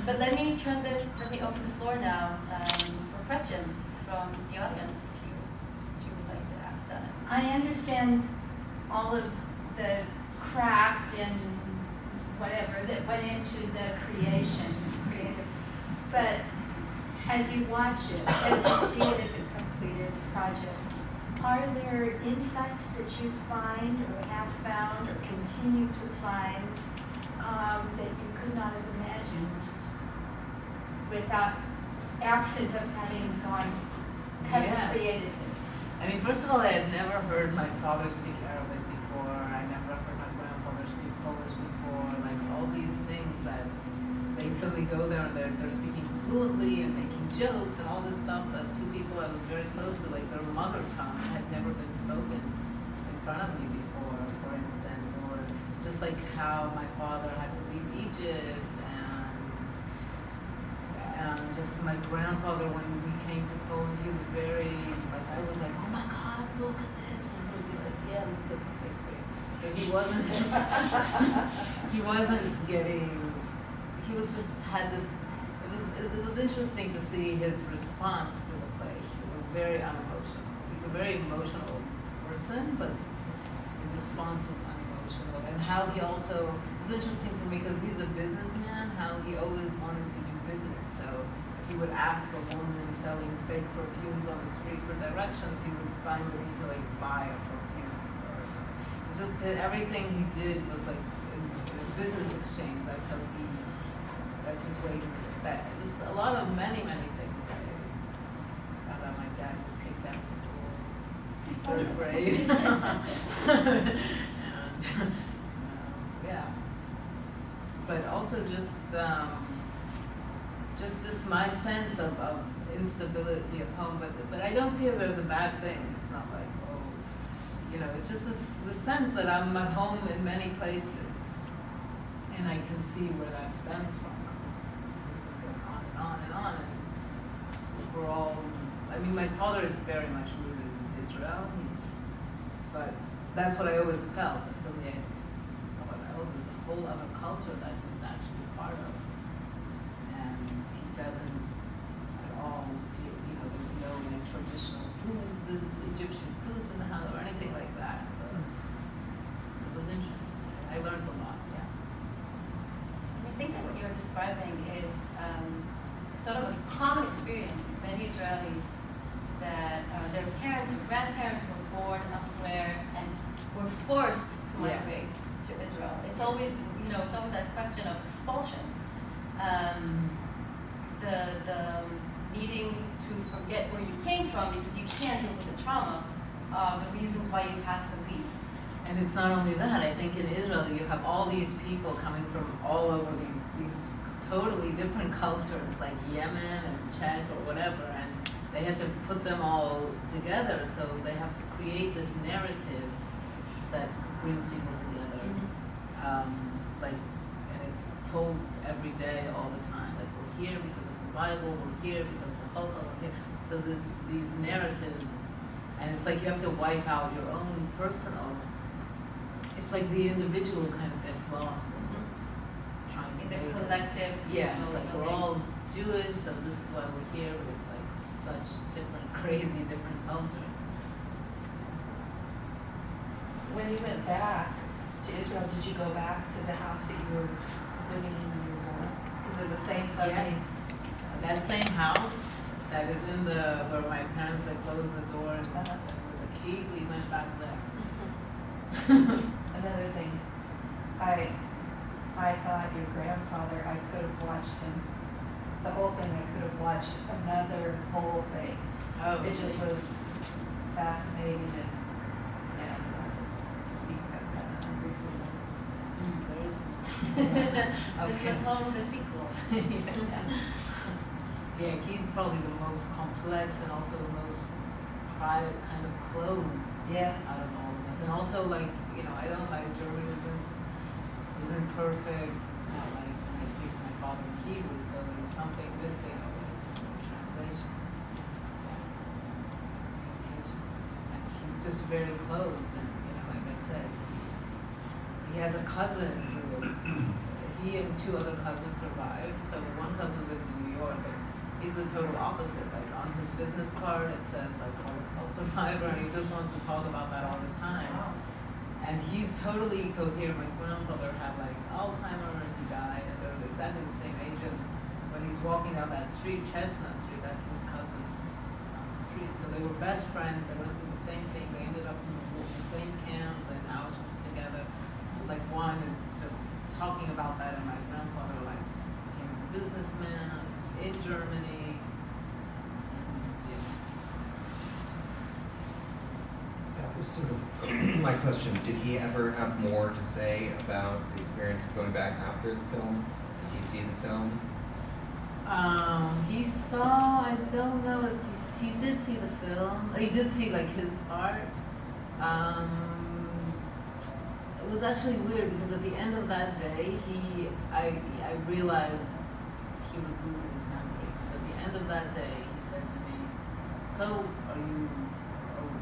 But let me open the floor now for questions from the audience, if you would like to ask that. I understand all of the craft and whatever that went into the creative, but as you watch it, as you see it as a completed project, are there insights that you find or have found or continue to find that you could not have imagined without, absent of having created this? I mean, first of all, I had never heard my father speak Arabic before. I never heard my grandfather speak Polish before. Like all these things that they suddenly go there and they're speaking fluently and making jokes and all this stuff that two people I was very close to, like their mother tongue, had never been spoken in front of me before, for instance, or just like how my father had to leave Egypt, and just my grandfather, when we came to Poland, he was very, like, I was like, oh my God, look at this, and he'd be like, yeah, let's get some face cream. So he wasn't, he was just had this, it was interesting to see his response to the place. It was very unemotional. He's a very emotional person, but his response was unemotional. And how he also, it was interesting for me because he's a businessman, how he always wanted to do business. So if he would ask a woman selling fake perfumes on the street for directions, he would find a way to like buy a perfume or something. It's just everything he did was like in a business exchange. That's his way to respect. It's a lot of many things. I found out my dad was kicked out of school in third grade. And, yeah. But also just this, my sense of instability at home, but I don't see it as a bad thing. It's not like, it's just the sense that I'm at home in many places, and I can see where that stems from. It's just been going on and on and on, and we're all, I mean, my father is very much rooted in Israel, but that's what I always felt. But suddenly there's a whole other culture that he's actually part of, and he doesn't at all feel, there's no like traditional foods, Egyptian foods in the house or anything like that. So it was interesting. I learned a lot. Yeah. I think that what you're describing is sort of a common experience to many Israelis, that their parents or grandparents were born elsewhere and were forced to migrate to Israel. It's always, it's always that question of expulsion. The needing to forget where you came from because you can't deal with the trauma, the reasons why you had to leave. And it's not only that. I think in Israel you have all these people coming from all over these totally different cultures, like Yemen and Czech or whatever, and they had to put them all together. So they have to create this narrative that brings people together. Mm-hmm. And it's told every day, all the time. Like, we're here because of the Bible. We're here because of the Chokah. We're here. So these narratives, and it's like you have to wipe out your own personal. It's like the individual kind of gets lost in this, trying to make the collective. Yeah, it's like we're all Jewish, so this is why we're here. But it's like such different, crazy, different cultures. When you went back to Israel, did you go back to the house that you were living in when you were born? Is it the same subject? Yes. That same house that is in where my parents had closed the door and with the key, we went back there. Another thing, I thought your grandfather, I could have watched him, the whole thing, I could have watched another whole thing. Oh, it just was fascinating, and you got kind of hungry for This was home the sequel. Yes. Yeah, he's probably the most complex and also the most private, kind of closed. Yes. Out of all of us. And also, like, I don't like German isn't perfect. It's not like when I speak to my father in Hebrew, so there's something missing always in the translation. Yeah. And he's just very close, and like I said, he has a cousin who is, he he and two other cousins survived. So one cousin lived in New York, and he's the total opposite. Like on his business card, it says like Holocaust survivor, and he just wants to talk about that all the time. Wow. And he's totally coherent. My grandfather had like Alzheimer, and he died, and they're exactly the same age. And when he's walking down that street, Chestnut Street, that's his cousin's street. So they were best friends. They went through the same thing. They ended up in the same camp in Auschwitz together. Like one is just talking about that, and my grandfather like became a businessman in Germany. That was sort of my question. Did he ever have more to say about the experience of going back after the film? Did he see the film? He saw, I don't know if he did see the film. He did see like his part. It was actually weird because at the end of that day, I realized he was losing his memory. Because at the end of that day, he said to me, "So,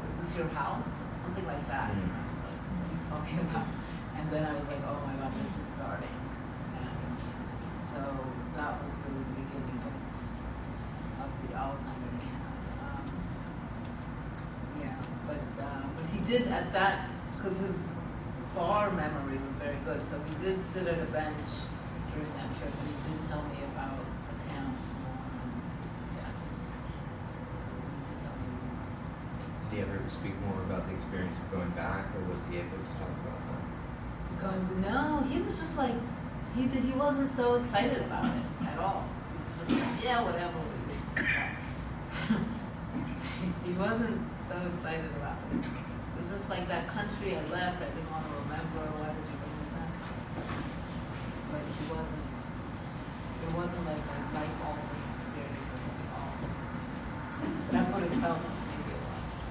is this your house?" Something like that. And I was like, "What are you talking about?" And then I was like, "Oh my God, this is starting." And so that was really the beginning of the Alzheimer he had. Yeah, but he did at that, because his far memory was very good, so he did sit at a bench during that trip, and he did tell me about the camps more. Yeah. So he did tell me more. Did he ever speak more about the experience of going back, or was he able to talk about that? No, he was just like, he wasn't so excited about it at all. He was just like, yeah, whatever. He wasn't so excited about it. It was just like that country I left, I didn't want to remember, why did you bring me back? But it wasn't like a life-altering experience for him at all. That's what it felt like, maybe it was.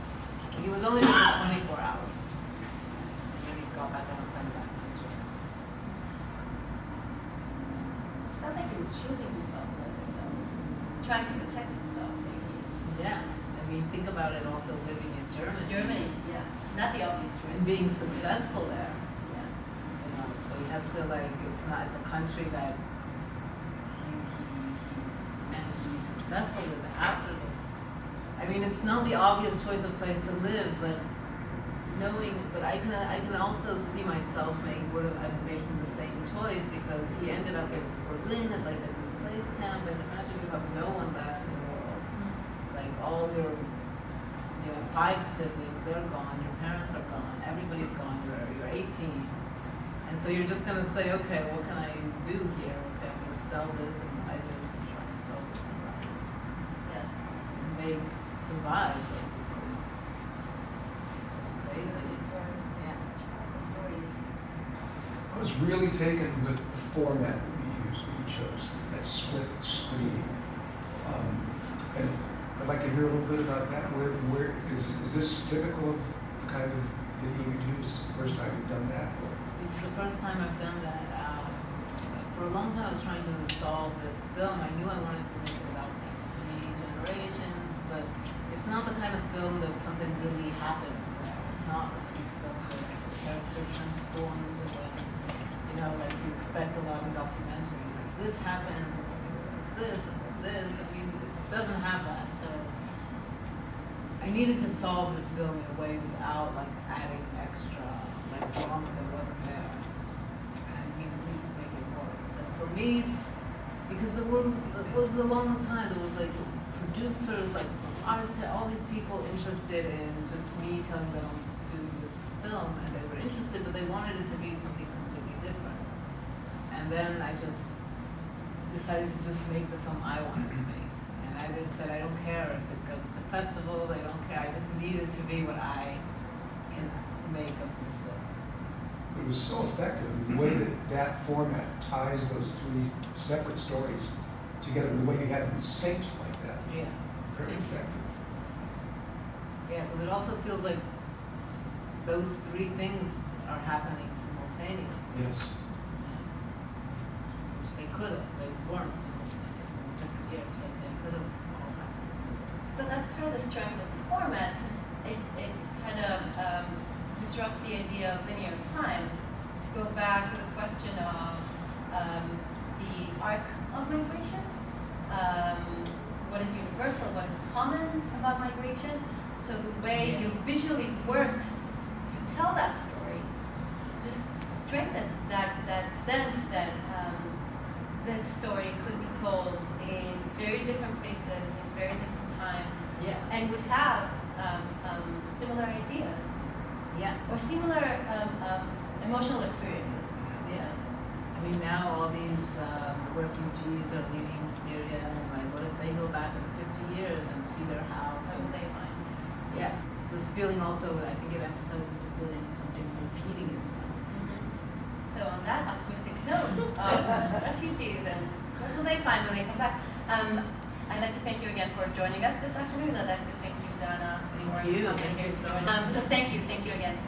He was only there for 24 hours. And then he got back on a plane back to Germany. Sounds like he was shielding himself a little bit, though. Trying to protect himself, maybe. Yeah, I mean, think about it also living in Germany. Germany, yeah. Not the obvious choice. And being successful there. Yeah. You know, so he has to like, it's a country that he managed to be successful with after the, I mean, it's not the obvious choice of place to live, but but I can also see myself I'm making the same choice, because he ended up in Berlin at like a displaced camp, and imagine you have no one left in the world. Like all your, you have 5 siblings, they're gone, your parents are gone, everybody's gone, you're 18. And so you're just gonna say, okay, what can I do here? Okay, I'm gonna sell this and buy this and try to sell this and buy this. Yeah. And survive, basically. It's just crazy. Yeah. I was really taken with the format that we chose, that split screen. And I'd like to hear a little bit about that. Where is this typical of the kind of video you do? Is this the first time you've done that? It's the first time I've done that. For a long time I was trying to solve this film. I knew I wanted to make it about these 3 generations, but it's not the kind of film that something really happens there. It's not like these films where the character transforms and then, you know, like you expect a lot of documentaries. Like this happens and then there's this and then this. I mean, it doesn't have that. So I needed to solve this film in a way without like adding extra like drama that wasn't there. And we needed to make it work. So for me, because it was a long time, there was like producers, like all these people interested in just me telling them to do this film, and they were interested, but they wanted it to be something completely different. And then I just decided to just make the film I wanted to make. And I just said, I don't care if it goes to festivals, I don't care, I just need it to be what I can make of this film. It was so effective, the way that format ties those 3 separate stories together, the way you had them synced like that. Yeah. Very effective. Yeah, because it also feels like those 3 things are happening simultaneously. Yes. Which they could have. They weren't simultaneous. They were different years, but they could have all happened at the same time. But that's part of the strength of the format, because it kind of disrupts the idea of linear time. To go back to the question of the arc of migration, what is universal, what is common about migration. So the way you visually worked to tell that story just strengthened that sense that this story could be told in very different places, in very different times, and would have similar ideas or similar emotional experiences. Yeah. I mean, now all these refugees are leaving Syria, and like, what if they go back in 50 years and see their house? What will they find? Yeah. This feeling also, I think it emphasizes the feeling of something repeating itself. So on that optimistic note of refugees and what will they find when they come back? I'd like to thank you again for joining us this afternoon. I'd like to thank you, Dana, Thank for you. coming Thank here. you so much. So thank you again.